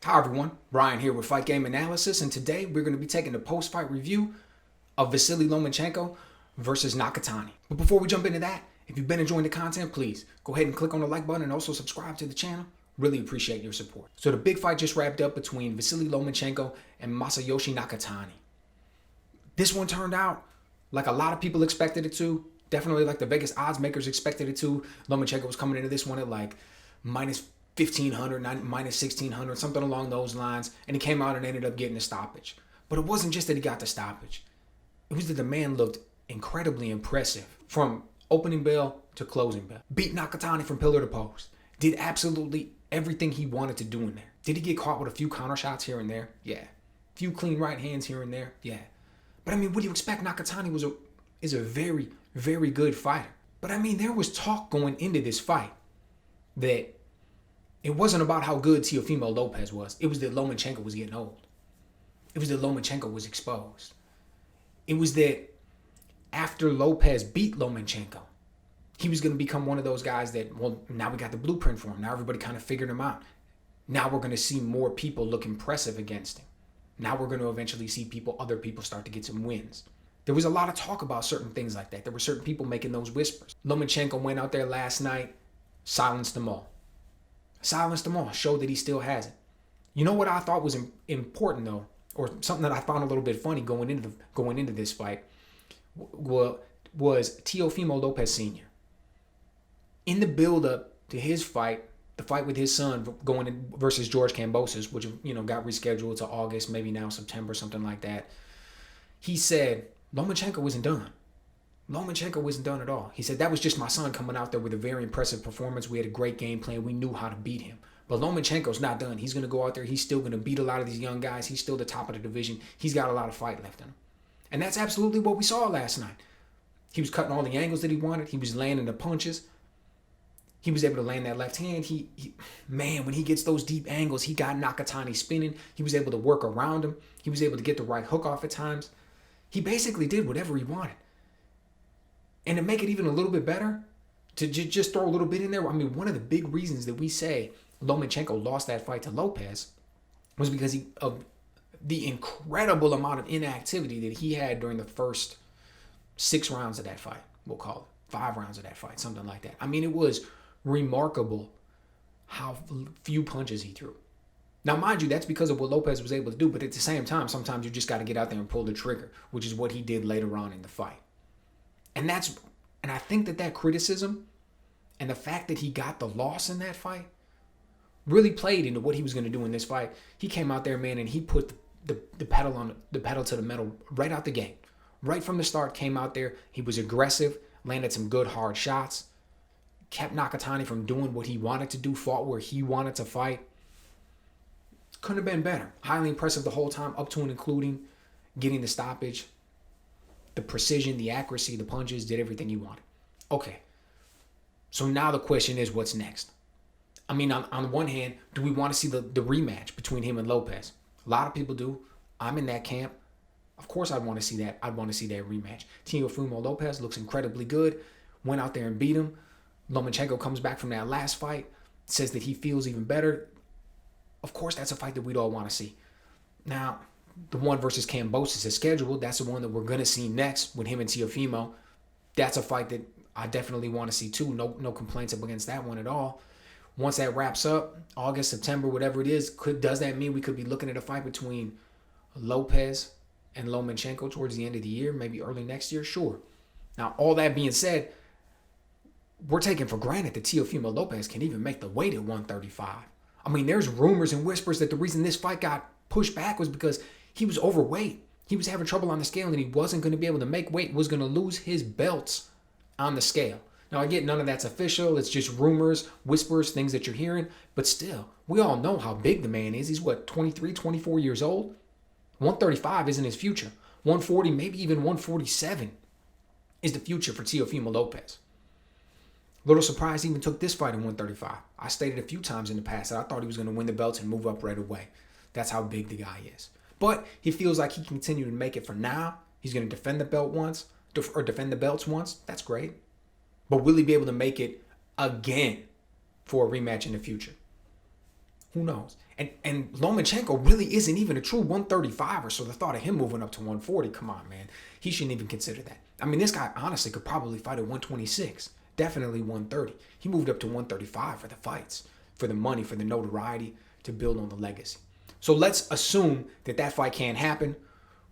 Hi everyone, Brian here with Fight Game Analysis, and today we're going to be taking the post-fight review of Vasyl Lomachenko versus Nakatani. But before we jump into that, if you've been enjoying the content, please go ahead and click on the like button and also subscribe to the channel. Really appreciate your support. So the big fight just wrapped up between Vasyl Lomachenko and Masayoshi Nakatani. This one turned out like a lot of people expected it to. Definitely like the Vegas odds makers expected it to. Lomachenko was coming into this one at like minus 1,500, minus 1,600, something along those lines. And he came out and ended up getting a stoppage. But it wasn't just that he got the stoppage. It was that the man looked incredibly impressive from opening bell to closing bell. Beat Nakatani from pillar to post. Did absolutely everything he wanted to do in there. Did he get caught with a few counter shots here and there? Yeah. A few clean right hands here and there? Yeah. But I mean, what do you expect? Nakatani is a very, very good fighter. But I mean, there was talk going into this fight that it wasn't about how good Teofimo Lopez was. It was that Lomachenko was getting old. It was that Lomachenko was exposed. It was that after Lopez beat Lomachenko, he was going to become one of those guys that, well, now we got the blueprint for him. Now everybody kind of figured him out. Now we're going to see more people look impressive against him. Now we're going to eventually see other people start to get some wins. There was a lot of talk about certain things like that. There were certain people making those whispers. Lomachenko went out there last night, silenced them all. Silenced them all, showed that he still has it. You know what I thought was important though, or something that I found a little bit funny going into this fight, was Teofimo Lopez Sr. In the build-up to his fight, the fight with his son going in versus George Kambosos, which got rescheduled to August, maybe now September, something like that. He said Lomachenko wasn't done. Lomachenko wasn't done at all. He said, that was just my son coming out there with a very impressive performance. We had a great game plan. We knew how to beat him. But Lomachenko's not done. He's going to go out there. He's still going to beat a lot of these young guys. He's still the top of the division. He's got a lot of fight left in him. And that's absolutely what we saw last night. He was cutting all the angles that he wanted. He was landing the punches. He was able to land that left hand. Man, when he gets those deep angles, he got Nakatani spinning. He was able to work around him. He was able to get the right hook off at times. He basically did whatever he wanted. And to make it even a little bit better, to just throw a little bit in there, I mean, one of the big reasons that we say Lomachenko lost that fight to Lopez was because of the incredible amount of inactivity that he had during the first 6 rounds of that fight, we'll call it. 5 rounds of that fight, something like that. I mean, it was remarkable how few punches he threw. Now, mind you, that's because of what Lopez was able to do, but at the same time, sometimes you just got to get out there and pull the trigger, which is what he did later on in the fight. And I think that criticism and the fact that he got the loss in that fight really played into what he was going to do in this fight. He came out there, man, and he put the pedal to the metal right out the gate. Right from the start, came out there. He was aggressive, landed some good hard shots, kept Nakatani from doing what he wanted to do, fought where he wanted to fight. Couldn't have been better. Highly impressive the whole time, up to and including getting the stoppage. The precision, the accuracy, the punches, did everything he wanted. Okay. So now the question is, what's next? I mean, on the one hand, do we want to see the rematch between him and Lopez? A lot of people do. I'm in that camp. Of course I'd want to see that. I'd want to see that rematch. Teofimo Lopez looks incredibly good. Went out there and beat him. Lomachenko comes back from that last fight. Says that he feels even better. Of course, that's a fight that we'd all want to see. Now, the one versus Kambosos is scheduled. That's the one that we're going to see next with him and Teofimo. That's a fight that I definitely want to see too. No complaints up against that one at all. Once that wraps up, August, September, whatever it is, does that mean we could be looking at a fight between Lopez and Lomachenko towards the end of the year, maybe early next year? Sure. Now, all that being said, we're taking for granted that Teofimo Lopez can even make the weight at 135. I mean, there's rumors and whispers that the reason this fight got pushed back was because he was overweight. He was having trouble on the scale and he wasn't going to be able to make weight, was going to lose his belts on the scale. Now, I get none of that's official. It's just rumors, whispers, things that you're hearing. But still, we all know how big the man is. He's, 23, 24 years old? 135 isn't his future. 140, maybe even 147 is the future for Teofimo Lopez. Little surprised he even took this fight in 135. I stated a few times in the past that I thought he was going to win the belts and move up right away. That's how big the guy is. But he feels like he can continue to make it for now. He's going to defend the belts once. That's great. But will he be able to make it again for a rematch in the future? Who knows? And Lomachenko really isn't even a true 135er, so the thought of him moving up to 140, come on, man. He shouldn't even consider that. I mean, this guy honestly could probably fight at 126, definitely 130. He moved up to 135 for the fights, for the money, for the notoriety, to build on the legacy. So let's assume that that fight can't happen.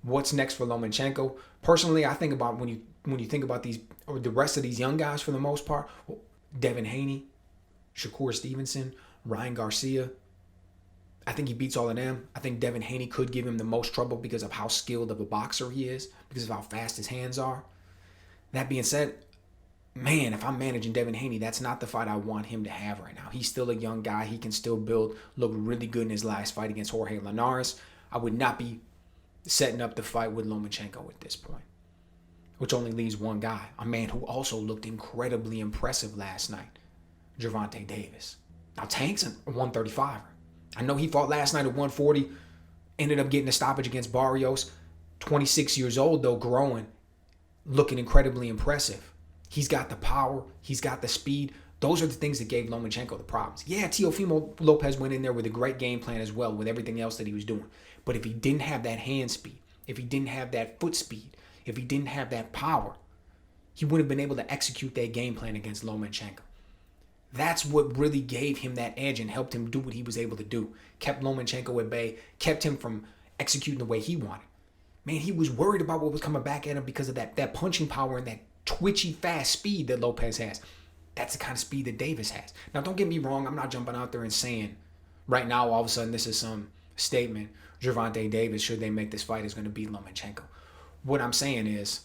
What's next for Lomachenko? Personally, I think about when you think about these, or the rest of these young guys for the most part, Devin Haney, Shakur Stevenson, Ryan Garcia. I think he beats all of them. I think Devin Haney could give him the most trouble because of how skilled of a boxer he is, because of how fast his hands are. That being said, man, if I'm managing Devin Haney, that's not the fight I want him to have right now. He's still a young guy. He can still build, look really good in his last fight against Jorge Linares. I would not be setting up the fight with Lomachenko at this point, which only leaves one guy, a man who also looked incredibly impressive last night, Gervonta Davis. Now, Tank's a 135er. I know he fought last night at 140, ended up getting a stoppage against Barrios. 26 years old, though, growing, looking incredibly impressive. He's got the power. He's got the speed. Those are the things that gave Lomachenko the problems. Yeah, Teofimo Lopez went in there with a great game plan as well, with everything else that he was doing. But if he didn't have that hand speed, if he didn't have that foot speed, if he didn't have that power, he wouldn't have been able to execute that game plan against Lomachenko. That's what really gave him that edge and helped him do what he was able to do. Kept Lomachenko at bay, kept him from executing the way he wanted. Man, he was worried about what was coming back at him because of that punching power and that twitchy, fast speed that Lopez has. That's the kind of speed that Davis has. Now, don't get me wrong. I'm not jumping out there and saying right now, all of a sudden, this is some statement. Gervonta Davis, should they make this fight, is going to beat Lomachenko. What I'm saying is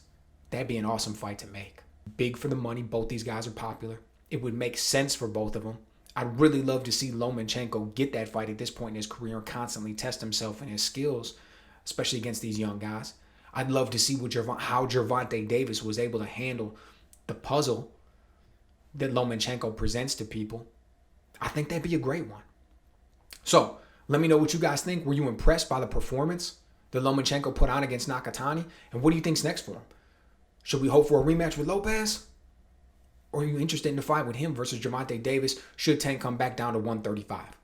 that'd be an awesome fight to make. Big for the money. Both these guys are popular. It would make sense for both of them. I'd really love to see Lomachenko get that fight at this point in his career and constantly test himself and his skills, especially against these young guys. I'd love to see how Gervonta Davis was able to handle the puzzle that Lomachenko presents to people. I think that'd be a great one. So let me know what you guys think. Were you impressed by the performance that Lomachenko put on against Nakatani? And what do you think's next for him? Should we hope for a rematch with Lopez? Or are you interested in the fight with him versus Gervonta Davis should Tank come back down to 135?